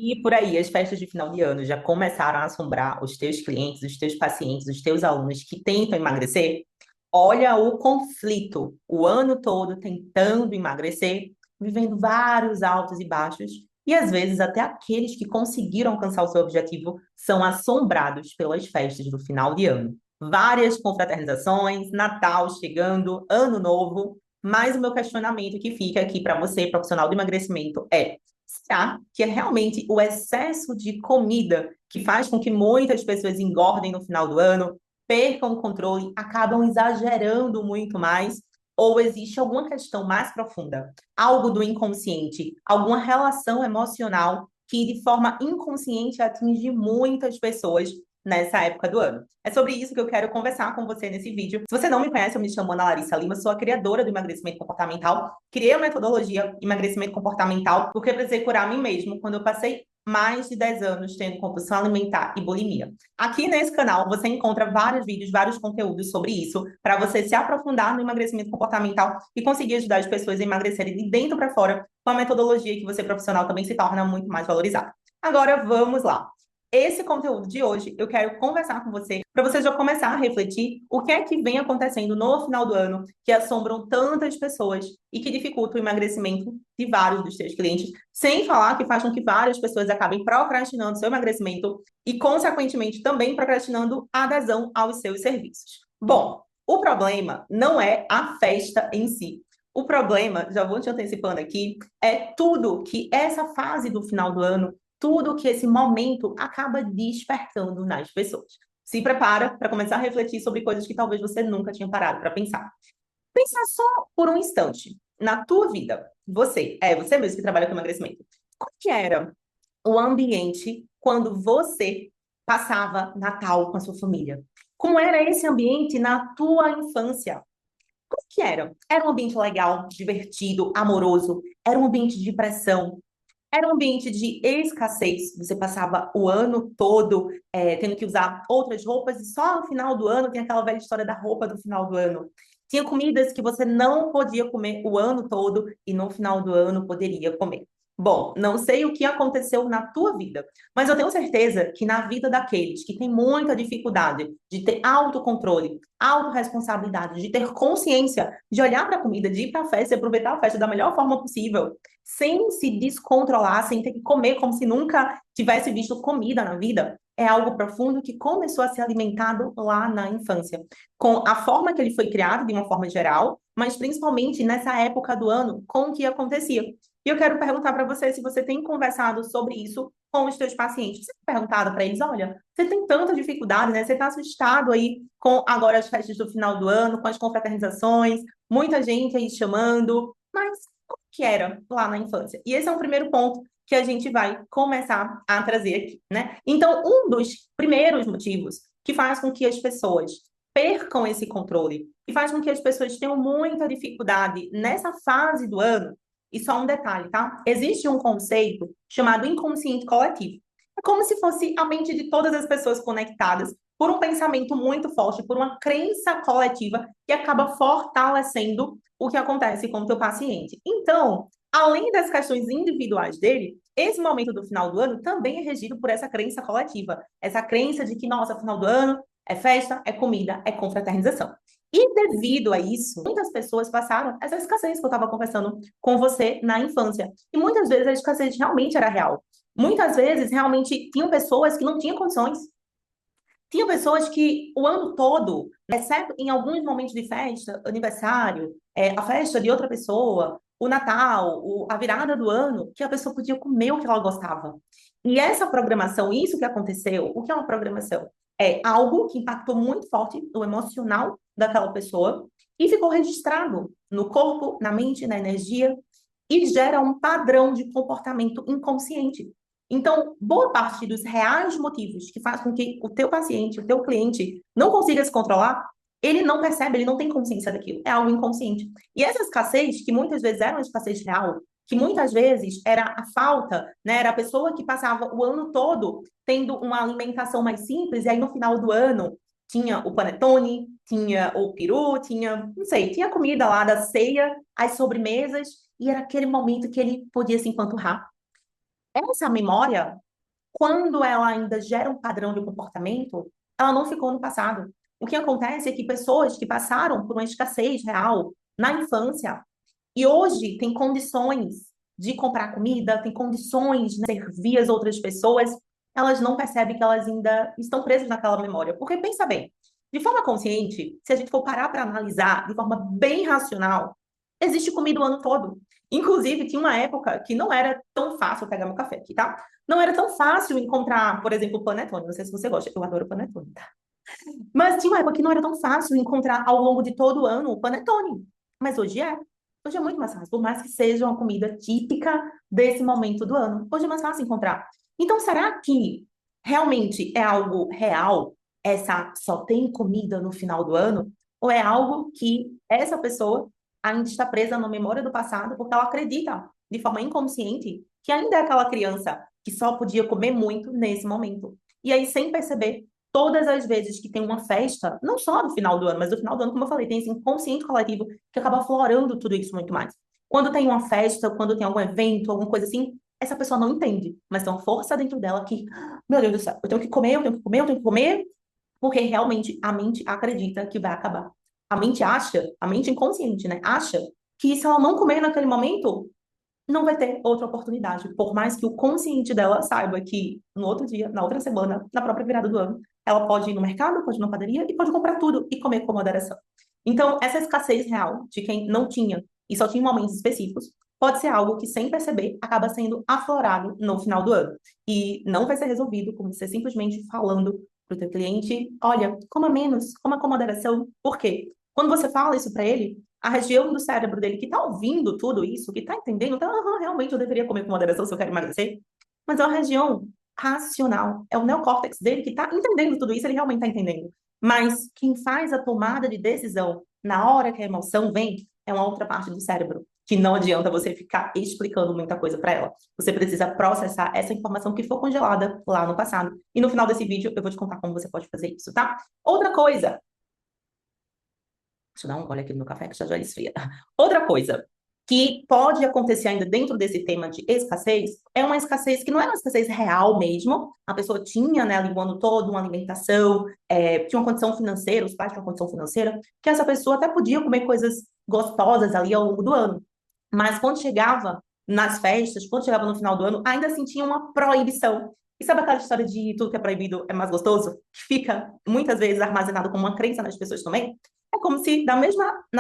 E por aí, as festas de final de ano já começaram a assombrar os teus clientes, os teus pacientes, os teus alunos que tentam emagrecer? Olha o conflito, o ano todo tentando emagrecer, vivendo vários altos e baixos, e às vezes até aqueles que conseguiram alcançar o seu objetivo são assombrados pelas festas do final de ano. Várias confraternizações, Natal chegando, Ano Novo, mas o meu questionamento que fica aqui para você, profissional do emagrecimento, é: será que é realmente o excesso de comida que faz com que muitas pessoas engordem no final do ano, percam o controle, acabam exagerando muito mais? Ou existe alguma questão mais profunda, algo do inconsciente, alguma relação emocional que de forma inconsciente atinge muitas pessoas nessa época do ano? É sobre isso que eu quero conversar com você nesse vídeo. Se você não me conhece, eu me chamo Ana Larissa Lima, sou a criadora do emagrecimento comportamental. Criei a metodologia emagrecimento comportamental porque precisei curar a mim mesmo quando eu passei mais de 10 anos tendo compulsão alimentar e bulimia. Aqui nesse canal você encontra vários vídeos, vários conteúdos sobre isso, para você se aprofundar no emagrecimento comportamental e conseguir ajudar as pessoas a emagrecerem de dentro para fora com a metodologia que você profissional também se torna muito mais valorizado. Agora vamos lá. Esse conteúdo de hoje eu quero conversar com você para você já começar a refletir o que é que vem acontecendo no final do ano que assombram tantas pessoas e que dificulta o emagrecimento de vários dos seus clientes, sem falar que faz com que várias pessoas acabem procrastinando seu emagrecimento e, consequentemente, também procrastinando a adesão aos seus serviços. Bom, o problema não é a festa em si. O problema, já vou te antecipando aqui, é tudo que essa fase do final do ano, tudo que esse momento acaba despertando nas pessoas. Se prepara para começar a refletir sobre coisas que talvez você nunca tinha parado para pensar. Pensa só por um instante na tua vida. Você mesmo que trabalha com emagrecimento. Como que era o ambiente quando você passava Natal com a sua família? Como era esse ambiente na tua infância? Como que era? Era um ambiente legal, divertido, amoroso? Era um ambiente de pressão? Era um ambiente de escassez. Você passava o ano todo tendo que usar outras roupas e só no final do ano tem aquela velha história da roupa do final do ano. Tinha comidas que você não podia comer o ano todo e no final do ano poderia comer. Bom, não sei o que aconteceu na tua vida, mas eu tenho certeza que na vida daqueles que têm muita dificuldade de ter autocontrole, autorresponsabilidade, de ter consciência, de olhar para a comida, de ir para a festa e aproveitar a festa da melhor forma possível, sem se descontrolar, sem ter que comer como se nunca tivesse visto comida na vida, é algo profundo que começou a ser alimentado lá na infância, com a forma que ele foi criado, de uma forma geral, mas principalmente nessa época do ano, com o que acontecia. E eu quero perguntar para você se você tem conversado sobre isso com os seus pacientes. Você tem perguntado para eles: olha, você tem tanta dificuldade, né? Você está assustado aí com agora as festas do final do ano, com as confraternizações, muita gente aí chamando, mas como que era lá na infância? E esse é um primeiro ponto que a gente vai começar a trazer aqui, né? Então, um dos primeiros motivos que faz com que as pessoas percam esse controle, que faz com que as pessoas tenham muita dificuldade nessa fase do ano, e só um detalhe, tá? Existe um conceito chamado inconsciente coletivo. É como se fosse a mente de todas as pessoas conectadas por um pensamento muito forte, por uma crença coletiva que acaba fortalecendo o que acontece com o teu paciente. Então, além das questões individuais dele, esse momento do final do ano também é regido por essa crença coletiva, essa crença de que, nossa, final do ano é festa, é comida, é confraternização. E devido a isso, muitas pessoas passaram essa escassez que eu estava conversando com você na infância. E muitas vezes a escassez realmente era real. Muitas vezes, realmente, tinham pessoas que não tinham condições. Tinha pessoas que o ano todo, exceto em alguns momentos de festa, aniversário, a festa de outra pessoa, o Natal, a virada do ano, que a pessoa podia comer o que ela gostava. E essa programação, isso que aconteceu, o que é uma programação? É algo que impactou muito forte no emocional daquela pessoa e ficou registrado no corpo, na mente, na energia e gera um padrão de comportamento inconsciente. Então, boa parte dos reais motivos que faz com que o teu paciente, o teu cliente, não consiga se controlar, ele não percebe, ele não tem consciência daquilo. É algo inconsciente. E essa escassez, que muitas vezes era uma escassez real, que muitas vezes era a falta, né? Era a pessoa que passava o ano todo tendo uma alimentação mais simples, e aí no final do ano tinha o panetone, tinha o peru, tinha, não sei, tinha comida lá da ceia, as sobremesas, e era aquele momento que ele podia se empanturrar. essa memória, quando ela ainda gera um padrão de comportamento, ela não ficou no passado. O que acontece é que pessoas que passaram por uma escassez real na infância e hoje têm condições de comprar comida, têm condições de servir as outras pessoas, elas não percebem que elas ainda estão presas naquela memória. Porque pensa bem, de forma consciente, se a gente for parar para analisar de forma bem racional, existe comida o ano todo. Inclusive, tinha uma época que não era tão fácil pegar meu café aqui, tá? Não era tão fácil encontrar, por exemplo, panetone. Não sei se você gosta, eu adoro panetone, tá? Mas tinha uma época que não era tão fácil encontrar ao longo de todo o ano o panetone. Mas hoje é. Hoje é muito mais fácil, por mais que seja uma comida típica desse momento do ano. Hoje é mais fácil encontrar. Então, será que realmente é algo real? Essa só tem comida no final do ano? Ou é algo que essa pessoa ainda está presa na memória do passado porque ela acredita de forma inconsciente que ainda é aquela criança que só podia comer muito nesse momento? E aí, sem perceber, todas as vezes que tem uma festa, não só no final do ano, mas no final do ano, como eu falei, tem esse inconsciente coletivo que acaba aflorando tudo isso muito mais. Quando tem uma festa, quando tem algum evento, alguma coisa assim, essa pessoa não entende, mas tem uma força dentro dela que, meu Deus do céu, eu tenho que comer, eu tenho que comer, eu tenho que comer, porque realmente a mente acredita que vai acabar. A mente acha, a mente inconsciente, né? Acha que se ela não comer naquele momento, não vai ter outra oportunidade, por mais que o consciente dela saiba que no outro dia, na outra semana, na própria virada do ano, ela pode ir no mercado, pode ir na padaria e pode comprar tudo e comer com moderação. Então, essa escassez real de quem não tinha e só tinha momentos específicos, pode ser algo que, sem perceber, acaba sendo aflorado no final do ano. E não vai ser resolvido como você simplesmente falando para o teu cliente, olha, coma menos, coma com moderação. Por quê? Quando você fala isso para ele, a região do cérebro dele que está ouvindo tudo isso, que está entendendo, então, realmente eu deveria comer com moderação se eu quero emagrecer, mas é uma região racional, é o neocórtex dele que está entendendo tudo isso, ele realmente está entendendo. Mas quem faz a tomada de decisão na hora que a emoção vem é uma outra parte do cérebro, que não adianta você ficar explicando muita coisa para ela. Você precisa processar essa informação que foi congelada lá no passado. E no final desse vídeo eu vou te contar como você pode fazer isso, tá? Outra coisa, deixa eu dar um gole aqui no meu café, que já esfria. Outra coisa que pode acontecer ainda dentro desse tema de escassez é uma escassez que não é uma escassez real mesmo. A pessoa tinha, né, ali o ano todo uma alimentação, tinha uma condição financeira, os pais tinham uma condição financeira, que essa pessoa até podia comer coisas gostosas ali ao longo do ano. Mas quando chegava nas festas, quando chegava no final do ano, ainda sentia uma proibição. E sabe aquela história de tudo que é proibido é mais gostoso? Que fica muitas vezes armazenado como uma crença nas pessoas também? É como se, na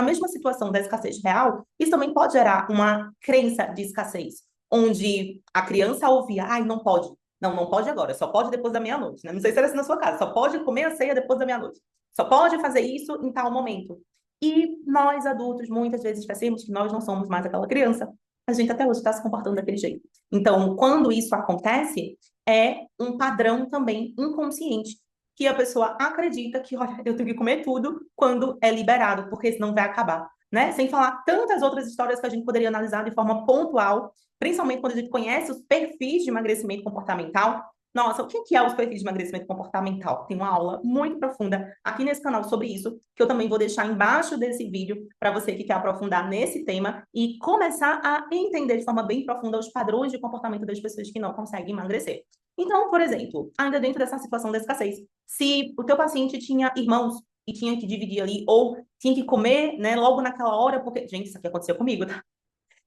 mesma situação da escassez real, isso também pode gerar uma crença de escassez, onde a criança ouvia, ai, não pode. Não, não pode agora, só pode depois da meia-noite, né? Não sei se era assim na sua casa, só pode comer a ceia depois da meia-noite. Só pode fazer isso em tal momento. E nós, adultos, muitas vezes esquecemos que nós não somos mais aquela criança. A gente até hoje está se comportando daquele jeito. Então, quando isso acontece, é um padrão também inconsciente que a pessoa acredita que, olha, eu tenho que comer tudo quando é liberado, porque senão vai acabar, né? Sem falar tantas outras histórias que a gente poderia analisar de forma pontual, principalmente quando a gente conhece os perfis de emagrecimento comportamental. Nossa, o que é os perfis de emagrecimento comportamental? Tem uma aula muito profunda aqui nesse canal sobre isso, que eu também vou deixar embaixo desse vídeo para você que quer aprofundar nesse tema e começar a entender de forma bem profunda os padrões de comportamento das pessoas que não conseguem emagrecer. Então, por exemplo, ainda dentro dessa situação da escassez, se o teu paciente tinha irmãos e tinha que dividir ali, ou tinha que comer, né, logo naquela hora, porque, gente, isso aqui aconteceu comigo, tá?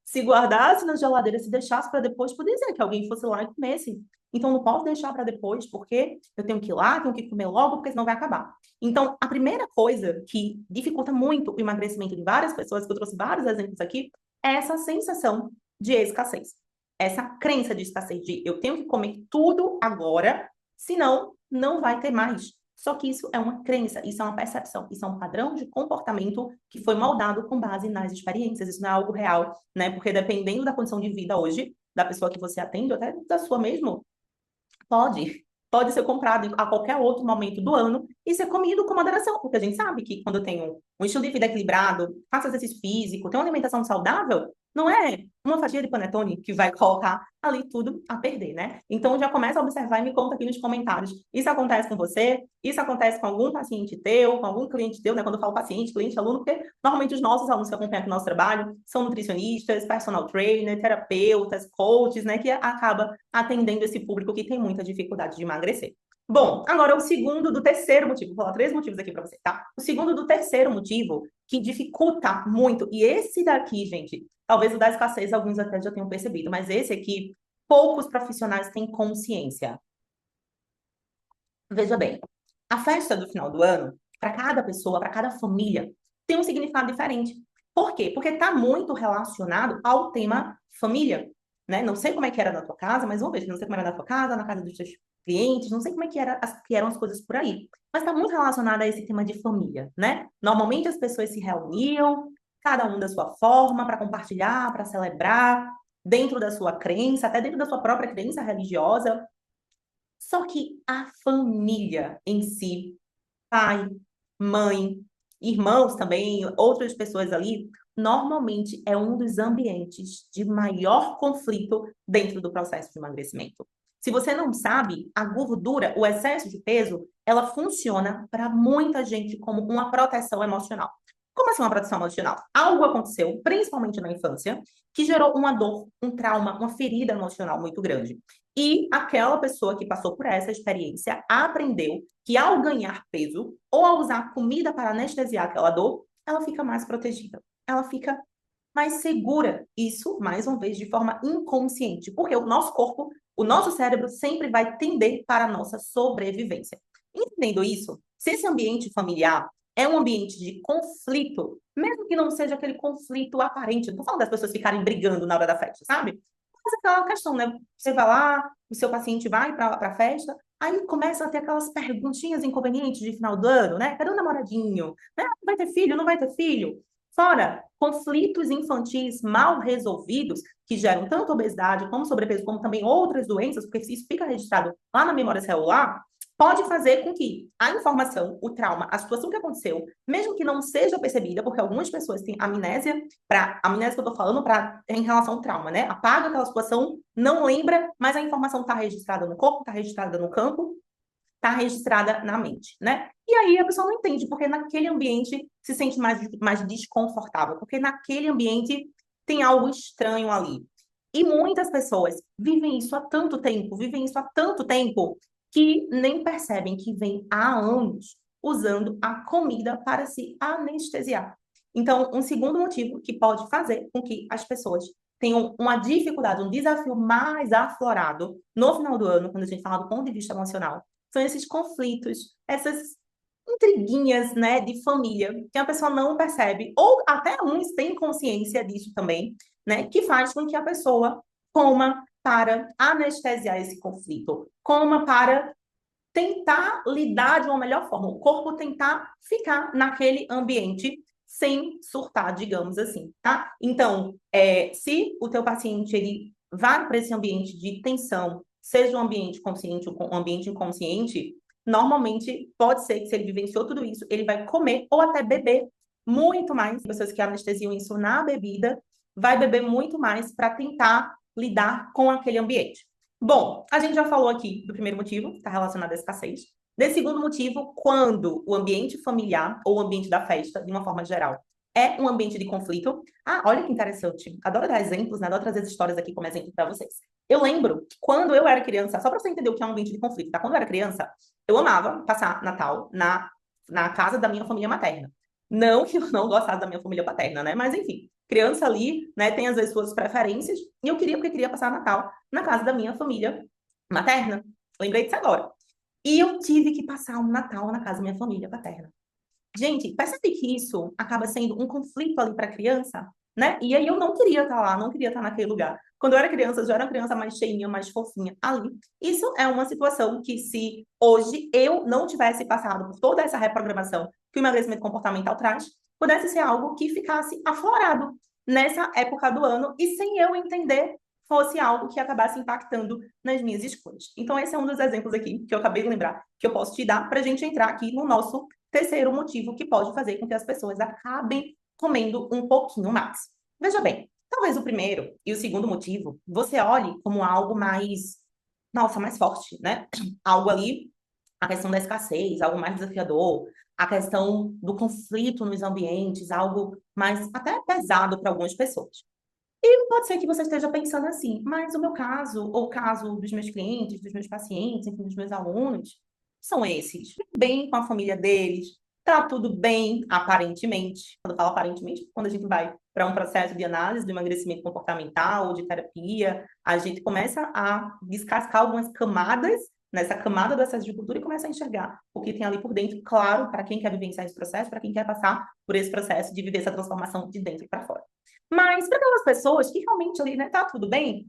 Se guardasse na geladeira, se deixasse para depois, poderia ser que alguém fosse lá e comesse. Então, não posso deixar para depois, porque eu tenho que ir lá, tenho que comer logo, porque senão vai acabar. Então, a primeira coisa que dificulta muito o emagrecimento de várias pessoas, que eu trouxe vários exemplos aqui, é essa sensação de escassez. Essa crença de escassez, de eu tenho que comer tudo agora, senão não vai ter mais. Só que isso é uma crença, isso é uma percepção, isso é um padrão de comportamento que foi moldado com base nas experiências, isso não é algo real, né? Porque dependendo da condição de vida hoje, da pessoa que você atende, ou até da sua mesmo, pode ser comprado a qualquer outro momento do ano e ser comido com moderação, porque a gente sabe que quando eu tenho um estilo de vida equilibrado, faço exercício físico, tenho uma alimentação saudável, Não é uma fatia de panetone que vai colocar ali tudo a perder, né? Então, já começa a observar e me conta aqui nos comentários. Isso acontece com você? Isso acontece com algum paciente teu, com algum cliente teu, né? Quando eu falo paciente, cliente, aluno, porque normalmente os nossos alunos que acompanham aqui o nosso trabalho são nutricionistas, personal trainer, terapeutas, coaches, né? Que acaba atendendo esse público que tem muita dificuldade de emagrecer. Bom, agora o segundo do terceiro motivo. Vou falar 3 motivos aqui para você, tá? O segundo do terceiro motivo que dificulta muito, e esse daqui, gente, talvez o da escassez alguns até já tenham percebido, mas esse aqui, poucos profissionais têm consciência. Veja bem, a festa do final do ano, para cada pessoa, para cada família, tem um significado diferente. Por quê? Porque está muito relacionado ao tema família, né? Não sei como é que era na tua casa, mais uma vez, não sei como era na tua casa, na casa dos teus clientes, não sei como é que eram as coisas por aí. Mas está muito relacionado a esse tema de família, né? Normalmente as pessoas se reuniam, cada um da sua forma, para compartilhar, para celebrar, dentro da sua crença, até dentro da sua própria crença religiosa. Só que a família em si, pai, mãe, irmãos também, outras pessoas ali, normalmente é um dos ambientes de maior conflito dentro do processo de emagrecimento. Se você não sabe, a gordura, o excesso de peso, ela funciona para muita gente como uma proteção emocional. Como assim uma proteção emocional? Algo aconteceu, principalmente na infância, que gerou uma dor, um trauma, uma ferida emocional muito grande. E aquela pessoa que passou por essa experiência aprendeu que ao ganhar peso ou ao usar comida para anestesiar aquela dor, ela fica mais protegida, ela fica mais segura. Isso, mais uma vez, de forma inconsciente, porque o nosso corpo, o nosso cérebro sempre vai tender para a nossa sobrevivência. Entendendo isso, se esse ambiente familiar é um ambiente de conflito, mesmo que não seja aquele conflito aparente, não tô falando das pessoas ficarem brigando na hora da festa, sabe? Mas aquela questão, né? Você vai lá, o seu paciente vai para a festa, aí começa a ter aquelas perguntinhas inconvenientes de final do ano, né? Cadê o namoradinho? Né? Vai ter filho? Não vai ter filho? Fora conflitos infantis mal resolvidos, que geram tanto obesidade, como sobrepeso, como também outras doenças, porque se isso fica registrado lá na memória celular, pode fazer com que a informação, o trauma, a situação que aconteceu, mesmo que não seja percebida, porque algumas pessoas têm amnésia, para amnésia que eu estou falando em relação ao trauma, né? Apaga aquela situação, não lembra, mas a informação está registrada no corpo, está registrada no campo, está registrada na mente, né? E aí a pessoa não entende, porque naquele ambiente se sente mais desconfortável, porque naquele ambiente tem algo estranho ali. E muitas pessoas vivem isso há tanto tempo, que nem percebem que vem há anos usando a comida para se anestesiar. Então, um segundo motivo que pode fazer com que as pessoas tenham uma dificuldade, um desafio mais aflorado no final do ano, quando a gente fala do ponto de vista emocional, são esses conflitos, essas intriguinhas, né, de família, que a pessoa não percebe, ou até uns têm consciência disso também, né, que faz com que a pessoa coma para anestesiar esse conflito, coma para tentar lidar de uma melhor forma, o corpo tentar ficar naquele ambiente sem surtar, digamos assim, tá? Então, se o teu paciente ele vai para esse ambiente de tensão, seja um ambiente consciente ou um ambiente inconsciente, normalmente pode ser que se ele vivenciou tudo isso, ele vai comer ou até beber muito mais. Pessoas que anestesiam isso na bebida, vai beber muito mais para tentar lidar com aquele ambiente. Bom, a gente já falou aqui do primeiro motivo, que está relacionado à escassez. Desse segundo motivo, quando o ambiente familiar ou o ambiente da festa, de uma forma geral, é um ambiente de conflito. Ah, olha que interessante. Adoro dar exemplos, né? Adoro trazer as histórias aqui como exemplo para vocês. Eu lembro que quando eu era criança, só para você entender o que é um ambiente de conflito, tá? Quando eu era criança, eu amava passar Natal na casa da minha família materna. Não que eu não gostasse da minha família paterna, né? Mas enfim, criança ali, né, tem às vezes suas preferências, e eu queria, porque queria passar Natal na casa da minha família materna. Lembrei disso agora. E eu tive que passar um Natal na casa da minha família paterna. Gente, percebe que isso acaba sendo um conflito ali para a criança, né? E aí eu não queria estar lá, não queria estar naquele lugar. Quando eu era criança, eu já era uma criança mais cheinha, mais fofinha ali. Isso é uma situação que, se hoje eu não tivesse passado por toda essa reprogramação que o emagrecimento comportamental traz, pudesse ser algo que ficasse aflorado nessa época do ano e, sem eu entender, fosse algo que acabasse impactando nas minhas escolhas. Então, esse é um dos exemplos aqui que eu acabei de lembrar que eu posso te dar para a gente entrar aqui no nosso terceiro motivo que pode fazer com que as pessoas acabem comendo um pouquinho mais. Veja bem, Talvez o primeiro e o segundo motivo, você olhe como algo mais, nossa, mais forte, né? Algo ali, a questão da escassez, algo mais desafiador, a questão do conflito nos ambientes, algo mais até pesado para algumas pessoas. E pode ser que você esteja pensando assim, mas o meu caso, ou o caso dos meus clientes, dos meus pacientes, enfim, dos meus alunos, são esses. Bem com a família deles, tá tudo bem, aparentemente. Quando eu falo aparentemente, quando a gente vai para um processo de análise do emagrecimento comportamental, de terapia, a gente começa a descascar algumas camadas nessa camada do excesso de cultura e começa a enxergar o que tem ali por dentro, claro, para quem quer vivenciar esse processo, para quem quer passar por esse processo de viver essa transformação de dentro para fora. Mas para aquelas pessoas que realmente ali, né, tá tudo bem,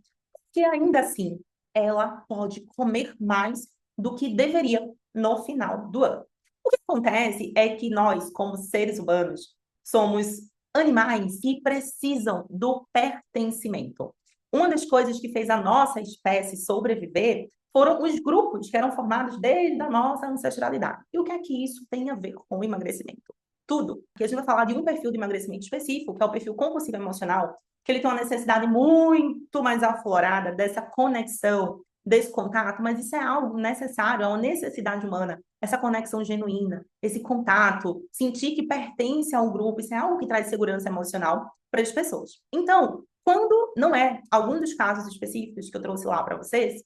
que ainda assim ela pode comer mais do que deveria no final do ano. O que acontece é que nós, como seres humanos, somos animais que precisam do pertencimento. Uma das coisas que fez a nossa espécie sobreviver foram os grupos que eram formados desde a nossa ancestralidade. E o que é que isso tem a ver com o emagrecimento? Tudo. Porque a gente vai falar de um perfil de emagrecimento específico, que é o perfil compulsivo emocional, que ele tem uma necessidade muito mais aflorada dessa conexão, desse contato, mas isso é algo necessário, é uma necessidade humana, essa conexão genuína, esse contato, sentir que pertence ao grupo, isso é algo que traz segurança emocional para as pessoas. Então, quando não é algum dos casos específicos que eu trouxe lá para vocês,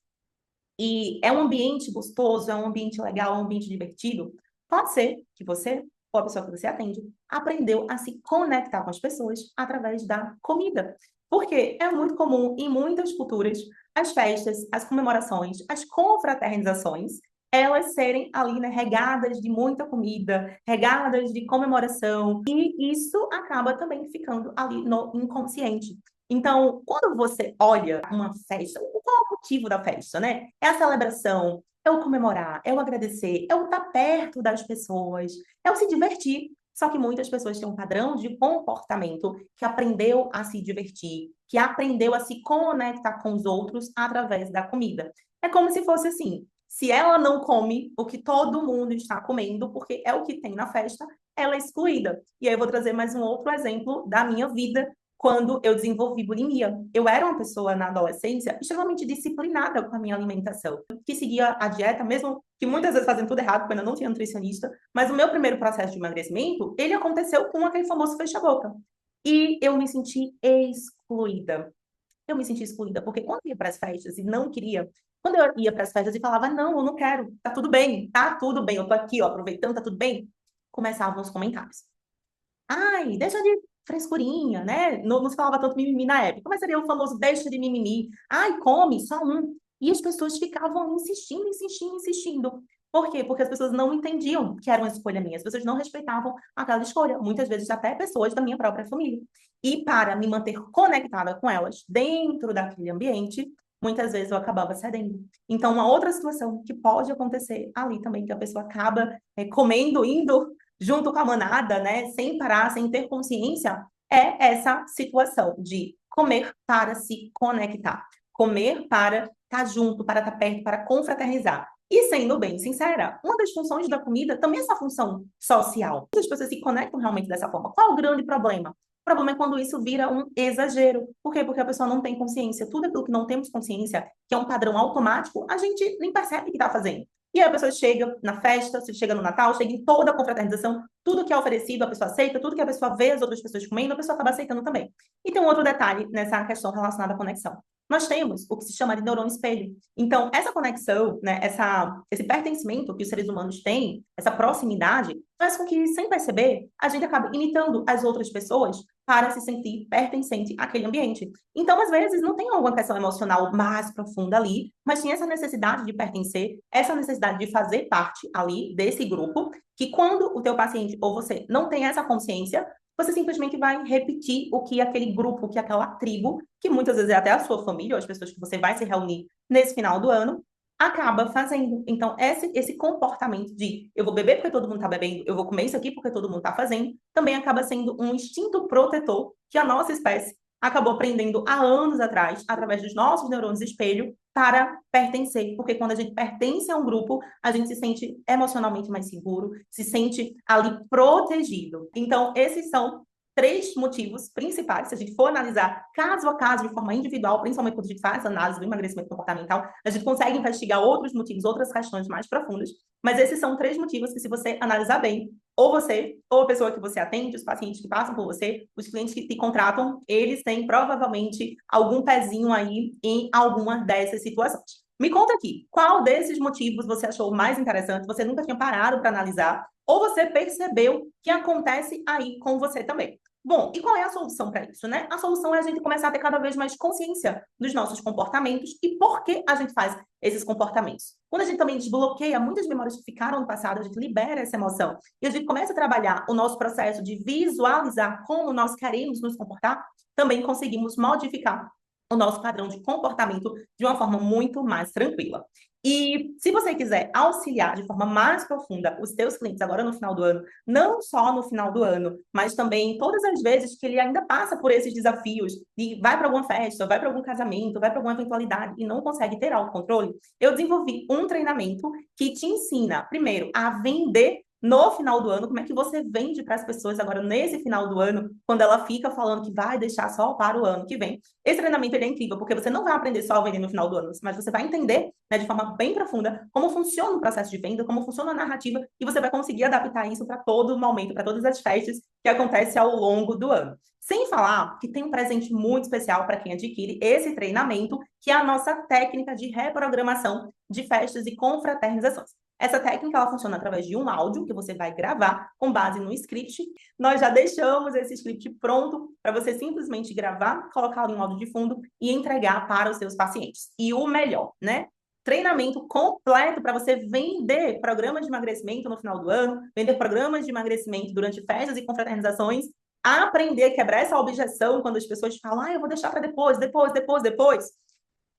e é um ambiente gostoso, é um ambiente legal, é um ambiente divertido, pode ser que você, ou a pessoa que você atende, aprendeu a se conectar com as pessoas através da comida. Porque é muito comum em muitas culturas as festas, as comemorações, as confraternizações, elas serem ali, né, regadas de muita comida, regadas de comemoração, e isso acaba também ficando ali no inconsciente. Então, quando você olha uma festa, qual é o motivo da festa, né? É a celebração, é o comemorar, é o agradecer, é o estar perto das pessoas, é o se divertir. Só que muitas pessoas têm um padrão de comportamento que aprendeu a se divertir, que aprendeu a se conectar com os outros através da comida. É como se fosse assim: se ela não come o que todo mundo está comendo, porque é o que tem na festa, ela é excluída. E aí eu vou trazer mais um outro exemplo da minha vida quando eu desenvolvi bulimia. Eu era uma pessoa na adolescência extremamente disciplinada com a minha alimentação, que seguia a dieta, mesmo que muitas vezes fazendo tudo errado, porque eu ainda não tinha nutricionista, mas o meu primeiro processo de emagrecimento, ele aconteceu com aquele famoso fecha-boca. E eu me senti excluída. Eu me senti excluída, porque quando eu ia para as festas e não queria, quando eu ia para as festas e falava, não, eu não quero, tá tudo bem, eu tô aqui, ó, aproveitando, tá tudo bem, começavam os comentários. Ai, deixa de frescurinha, né? Não se falava tanto mimimi na época, mas seria o famoso deixa de mimimi. Ai, come, só um. E as pessoas ficavam insistindo, insistindo, insistindo. Por quê? Porque as pessoas não entendiam que era uma escolha minha. As pessoas não respeitavam aquela escolha. Muitas vezes até pessoas da minha própria família. E para me manter conectada com elas dentro daquele ambiente, muitas vezes eu acabava cedendo. Então, uma outra situação que pode acontecer ali também, que a pessoa acaba comendo, indo junto com a manada, né, sem parar, sem ter consciência, é essa situação de comer para se conectar, comer para estar junto, para estar perto, para confraternizar. E sendo bem sincera, uma das funções da comida também é essa função social. As pessoas se conectam realmente dessa forma. Qual é o grande problema? O problema é quando isso vira um exagero. Por quê? Porque a pessoa não tem consciência. Tudo aquilo que não temos consciência, que é um padrão automático, a gente nem percebe que está fazendo. E aí a pessoa chega na festa, chega no Natal, chega em toda a confraternização, tudo que é oferecido, a pessoa aceita, tudo que a pessoa vê as outras pessoas comendo, a pessoa acaba aceitando também. E tem um outro detalhe nessa questão relacionada à conexão. Nós temos o que se chama de neurônio espelho. Então, essa conexão, né, esse pertencimento que os seres humanos têm, essa proximidade, faz com que, sem perceber, a gente acabe imitando as outras pessoas para se sentir pertencente àquele ambiente. Então, às vezes, não tem alguma questão emocional mais profunda ali, mas tem essa necessidade de pertencer, essa necessidade de fazer parte ali desse grupo, que quando o teu paciente ou você não tem essa consciência, você simplesmente vai repetir o que aquele grupo, o que aquela tribo, que muitas vezes é até a sua família, ou as pessoas que você vai se reunir nesse final do ano, acaba fazendo. Então, esse comportamento de eu vou beber porque todo mundo está bebendo, eu vou comer isso aqui porque todo mundo está fazendo, também acaba sendo um instinto protetor que a nossa espécie acabou aprendendo há anos atrás, através dos nossos neurônios espelho, para pertencer. Porque quando a gente pertence a um grupo, a gente se sente emocionalmente mais seguro, se sente ali protegido. Então, esses são 3 motivos principais. Se a gente for analisar caso a caso, de forma individual, principalmente quando a gente faz análise do emagrecimento comportamental, a gente consegue investigar outros motivos, outras questões mais profundas. Mas esses são 3 motivos que, se você analisar bem, ou você, ou a pessoa que você atende, os pacientes que passam por você, os clientes que te contratam, eles têm provavelmente algum pezinho aí em alguma dessas situações. Me conta aqui, qual desses motivos você achou mais interessante, você nunca tinha parado para analisar, ou você percebeu que acontece aí com você também? Bom, e qual é a solução para isso, né? A solução é a gente começar a ter cada vez mais consciência dos nossos comportamentos e por que a gente faz esses comportamentos. Quando a gente também desbloqueia muitas memórias que ficaram no passado, a gente libera essa emoção e a gente começa a trabalhar o nosso processo de visualizar como nós queremos nos comportar, também conseguimos modificar o nosso padrão de comportamento de uma forma muito mais tranquila. E se você quiser auxiliar de forma mais profunda os teus clientes agora no final do ano, não só no final do ano, mas também todas as vezes que ele ainda passa por esses desafios e vai para alguma festa, vai para algum casamento, vai para alguma eventualidade e não consegue ter autocontrole, eu desenvolvi um treinamento que te ensina, primeiro, a vender no final do ano, como é que você vende para as pessoas agora nesse final do ano, quando ela fica falando que vai deixar só para o ano que vem. Esse treinamento ele é incrível, porque você não vai aprender só a vender no final do ano, mas você vai entender, né, de forma bem profunda como funciona o processo de venda, como funciona a narrativa, e você vai conseguir adaptar isso para todo momento, para todas as festas que acontecem ao longo do ano. Sem falar que tem um presente muito especial para quem adquire esse treinamento, que é a nossa técnica de reprogramação de festas e confraternizações. Essa técnica ela funciona através de um áudio que você vai gravar com base no script. Nós já deixamos esse script pronto para você simplesmente gravar, colocar em um áudio de fundo e entregar para os seus pacientes. E o melhor, né? Treinamento completo para você vender programas de emagrecimento no final do ano, vender programas de emagrecimento durante festas e confraternizações, aprender a quebrar essa objeção quando as pessoas falam, eu vou deixar para depois.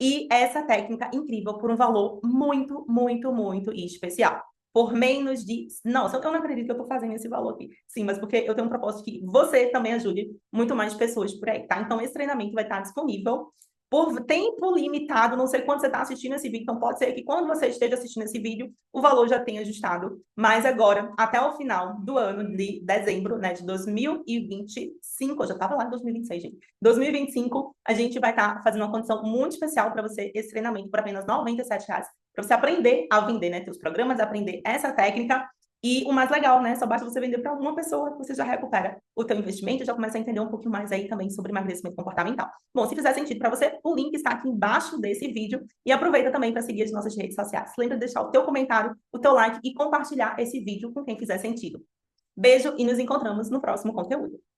E essa técnica incrível por um valor muito, muito, muito especial. Por menos de... Nossa, eu não acredito que eu estou fazendo esse valor aqui. Sim, mas porque eu tenho um propósito que você também ajude muito mais pessoas por aí, tá? Então, esse treinamento vai estar disponível por tempo limitado, não sei quando você está assistindo esse vídeo, então pode ser que quando você esteja assistindo esse vídeo, o valor já tenha ajustado, mas agora, até o final do ano de dezembro, né, de 2025, eu já estava lá em 2026, gente, 2025, a gente vai estar fazendo uma condição muito especial para você, esse treinamento por apenas R$ 97, para você aprender a vender, né, seus programas, aprender essa técnica. E o mais legal, né? Só basta você vender para uma pessoa, você já recupera o teu investimento e já começa a entender um pouquinho mais aí também sobre emagrecimento comportamental. Bom, se fizer sentido para você, o link está aqui embaixo desse vídeo e aproveita também para seguir as nossas redes sociais. Lembra de deixar o teu comentário, o teu like e compartilhar esse vídeo com quem fizer sentido. Beijo e nos encontramos no próximo conteúdo.